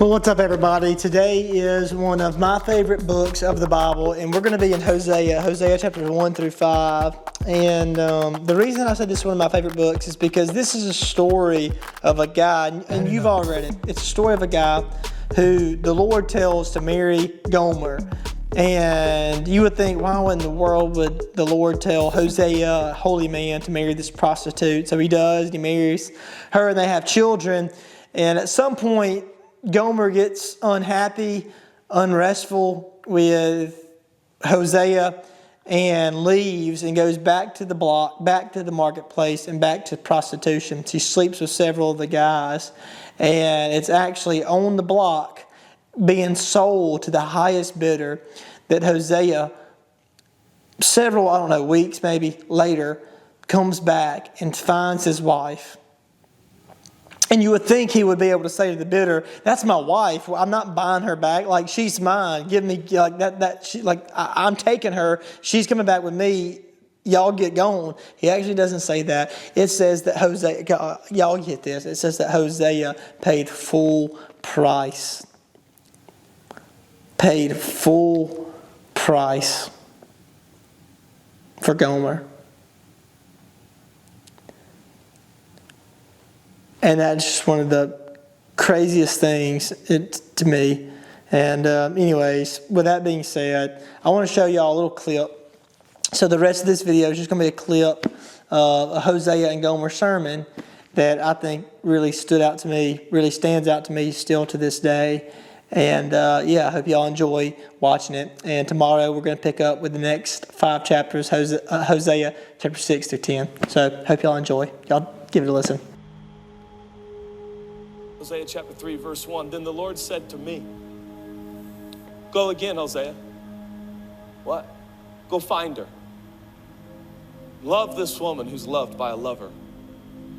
Well, what's up, everybody? Today is one of my favorite books of the Bible, and we're going to be in Hosea chapters 1 through 5. And the reason I said this is one of my favorite books is because this is a story of a guy, and you've all read it. It's a story of a guy who the Lord tells to marry Gomer. And you would think, why in the world would the Lord tell Hosea, a holy man, to marry this prostitute? So he does, and he marries her, and they have children. And at some point, Gomer gets unhappy, unrestful with Hosea and leaves and goes back to the block, back to the marketplace, and back to prostitution. She sleeps with several of the guys, and it's actually on the block being sold to the highest bidder that Hosea, several, weeks maybe later, comes back and finds his wife. And you would think he would be able to say to the bidder, "That's my wife. I'm not buying her back. Like, she's mine. Give me like that. I'm taking her. She's coming back with me. Y'all get going." He actually doesn't say that. It says that Hosea. Y'all get this. It says that Hosea paid full price. Paid full price for Gomer. And that's just one of the craziest things to me. And anyways, with that being said, I want to show y'all a little clip. So the rest of this video is just going to be a clip of a Hosea and Gomer sermon that I think really stood out to me, really stands out to me still to this day. And I hope y'all enjoy watching it. And tomorrow we're going to pick up with the next 5 chapters, Hosea chapter 6 through 10. So hope y'all enjoy. Y'all give it a listen. Hosea chapter 3, verse 1. Then the Lord said to me, "Go again, Hosea." What? Go find her. Love this woman who's loved by a lover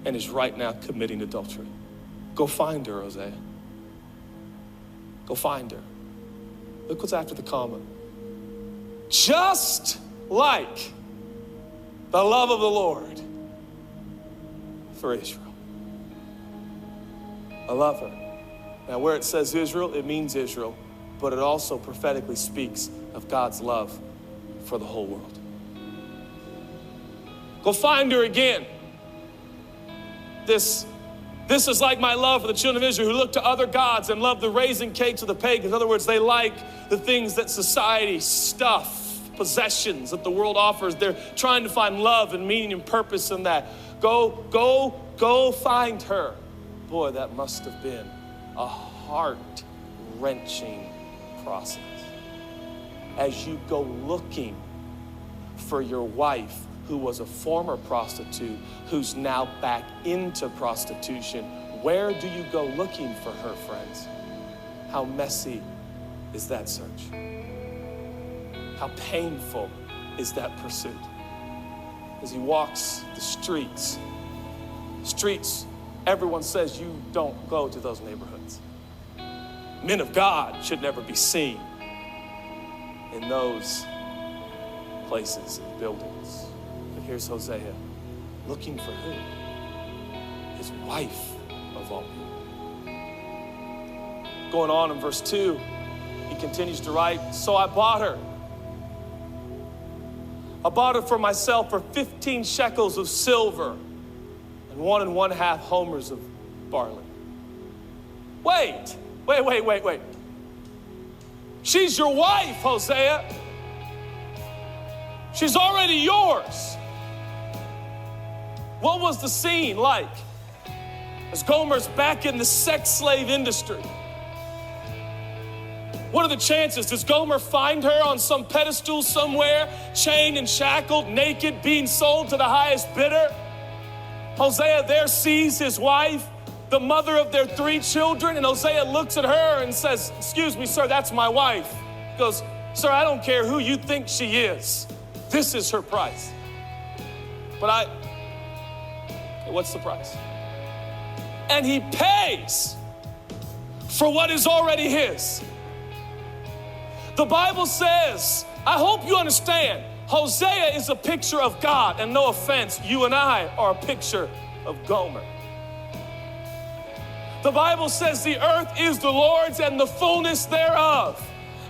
and is right now committing adultery. Go find her, Hosea. Go find her. Look what's after the comma. Just like the love of the Lord for Israel. I love her. Now, where it says Israel, it means Israel, but it also prophetically speaks of God's love for the whole world. Go find her again. This is like my love for the children of Israel who look to other gods and love the raisin cakes of the pagans. In other words, they like the things that society, stuff, possessions that the world offers. They're trying to find love and meaning and purpose in that. Go find her. Boy, that must have been a heart-wrenching process. As you go looking for your wife who was a former prostitute, who's now back into prostitution, where do you go looking for her, friends? How messy is that search? How painful is that pursuit? As he walks the streets, everyone says you don't go to those neighborhoods. Men of God should never be seen in those places and buildings. But here's Hosea looking for who? His wife of all people. Going on in verse 2, he continues to write, "So I bought her. I bought her for myself for 15 shekels of silver and 1 1/2 homers of barley." Wait. She's your wife, Hosea. She's already yours. What was the scene like as Gomer's back in the sex slave industry? What are the chances? Does Gomer find her on some pedestal somewhere, chained and shackled, naked, being sold to the highest bidder? Hosea there sees his wife, the mother of their 3 children, and Hosea looks at her and says, "Excuse me, sir, that's my wife." He goes, "Sir, I don't care who you think she is. This is her price." But what's the price? And he pays for what is already his. The Bible says, I hope you understand, Hosea is a picture of God, and no offense, you and I are a picture of Gomer. The Bible says the earth is the Lord's and the fullness thereof.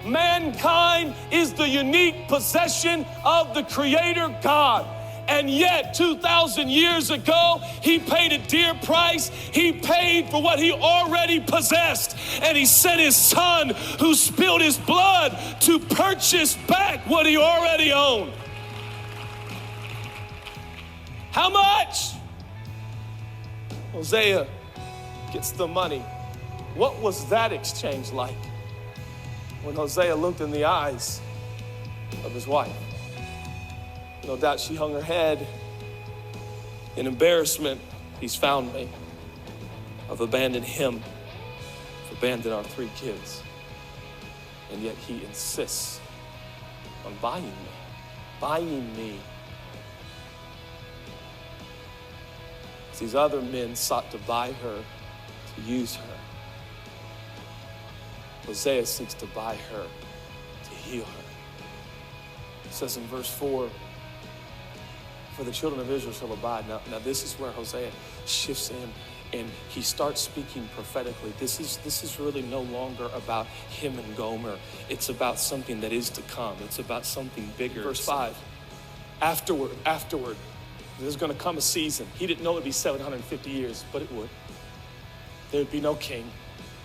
Mankind is the unique possession of the Creator God. And yet, 2,000 years ago, he paid a dear price. He paid for what he already possessed. And he sent his son who spilled his blood to purchase back what he already owned. How much? Hosea gets the money. What was that exchange like? When Hosea looked in the eyes of his wife, no doubt she hung her head in embarrassment. He's found me. I've abandoned him. I've abandoned our 3 kids. And yet he insists on buying me. These other men sought to buy her, to use her. Hosea seeks to buy her, to heal her. It says in verse 4, for the children of Israel shall abide. Now this is where Hosea shifts in and he starts speaking prophetically. This is really no longer about him and Gomer. It's about something that is to come. It's about something bigger. Verse 5, afterward, there's going to come a season. He didn't know it would be 750 years, but it would. There would be no king.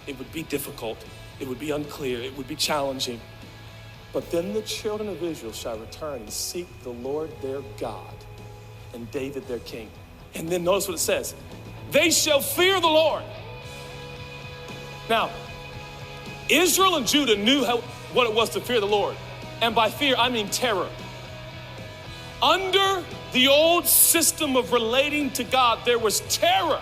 It would be difficult. It would be unclear. It would be challenging. But then the children of Israel shall return and seek the Lord their God and David their king. And then notice what it says. They shall fear the Lord. Now, Israel and Judah knew what it was to fear the Lord. And by fear, I mean terror. Under the old system of relating to God, there was terror.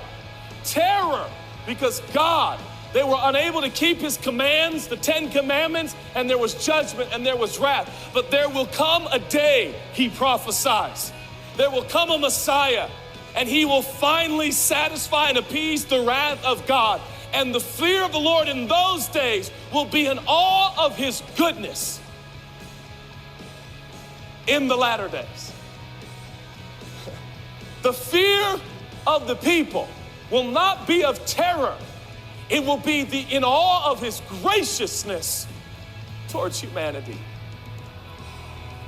Terror because God, they were unable to keep his commands, the 10 commandments, and there was judgment and there was wrath. But there will come a day, he prophesies. There will come a Messiah, and he will finally satisfy and appease the wrath of God. And the fear of the Lord in those days will be in awe of his goodness in the latter days. The fear of the people will not be of terror. It will be in awe of his graciousness towards humanity.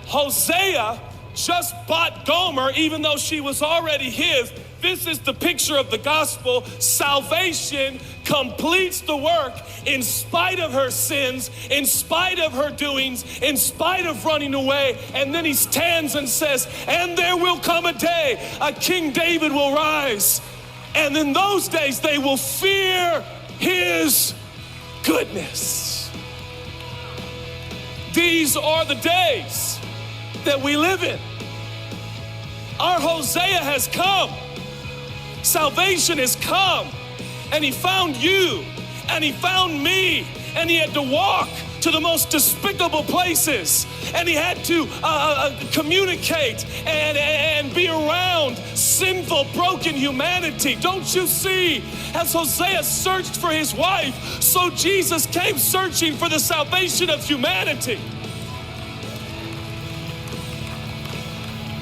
Hosea just bought Gomer, even though she was already his. This is the picture of the gospel. Salvation completes the work in spite of her sins, in spite of her doings, in spite of running away. And then he stands and says, and there will come a day, a King David will rise. And in those days, they will fear his goodness. These are the days that we live in. Our Hosea has come. Salvation has come. And he found you, and he found me, and he had to walk to the most despicable places, and he had to communicate and be around sinful, broken humanity. Don't you see? As Hosea searched for his wife, so Jesus came searching for the salvation of humanity.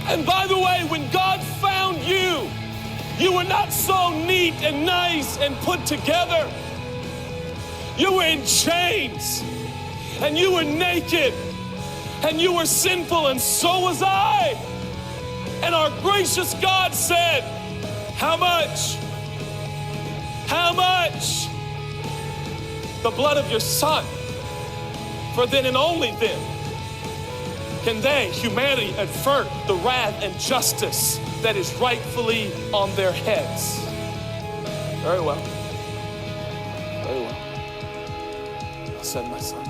And by the way, when God found you, you were not so neat and nice and put together. You were in chains, and you were naked, and you were sinful, and so was I. And our gracious God said, how much? How much? The blood of your son. For then and only then can they, humanity, avert the wrath and justice that is rightfully on their heads. Very well. Very well. I'll send my son.